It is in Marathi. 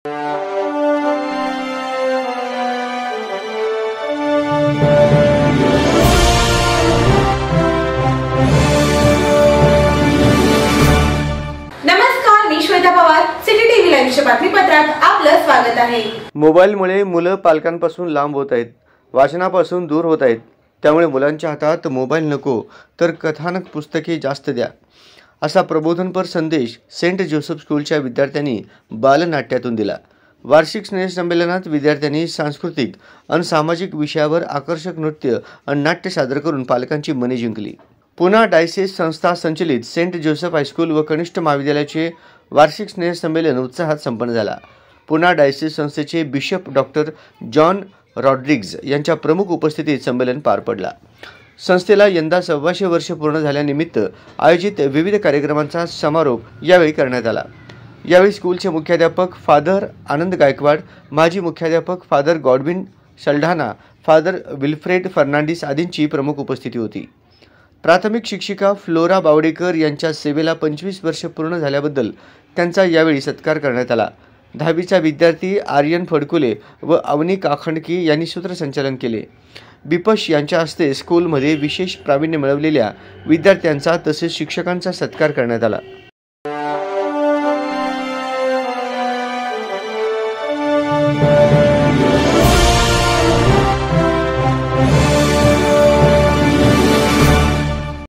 नमस्कार, मी श्वेता पवार. सिटी टीव्ही लाईव्हच्या बातमीपत्रात आपलं स्वागत आहे. मोबाईलमुळे मुलं पालकांपासून लांब होत आहेत, वाचनापासून दूर होत आहेत. त्यामुळे मुलांच्या हातात मोबाईल नको तर कथानक पुस्तके जास्त द्या, असा प्रबोधनपर संदेश सेंट जोसेफ स्कूलच्या विद्यार्थ्यांनी बालनाट्यातून दिला. वार्षिक स्नेहसंमेलनात विद्यार्थ्यांनी सांस्कृतिक आणि सामाजिक विषयावर आकर्षक नृत्य आणि नाट्य सादर करून पालकांची मने जिंकली. पुणा डायसेस संस्था संचलित सेंट जोसेफ हायस्कूल व कनिष्ठ महाविद्यालयाचे वार्षिक स्नेहसंमेलन उत्साहात संपन्न झाला. पुणा डायसेस संस्थेचे बिशप डॉक्टर जॉन रॉड्रिग्ज यांच्या प्रमुख उपस्थितीत संमेलन पार पडला. संस्थेला यंदा 125 वर्ष पूर्ण झाल्यानिमित्त आयोजित विविध कार्यक्रमांचा समारोप यावेळी करण्यात आला. यावेळी स्कूलचे मुख्याध्यापक फादर आनंद गायकवाड, माजी मुख्याध्यापक father Godwin Saldanha, father Wilfred Fernandes आदींची प्रमुख उपस्थिती होती. प्राथमिक शिक्षिका फ्लोरा बावडेकर यांच्या सेवेला 25 वर्ष पूर्ण झाल्याबद्दल त्यांचा यावेळी सत्कार करण्यात आला. 10वीचा विद्यार्थी आर्यन फडकुले व अवनी काखंडकी यांनी सूत्रसंचालन केले. बिपश यांच्या हस्ते स्कूलमध्ये विशेष प्रावीण्य मिळवलेल्या विद्यार्थ्यांचा तसेच शिक्षकांचा सत्कार करण्यात आला.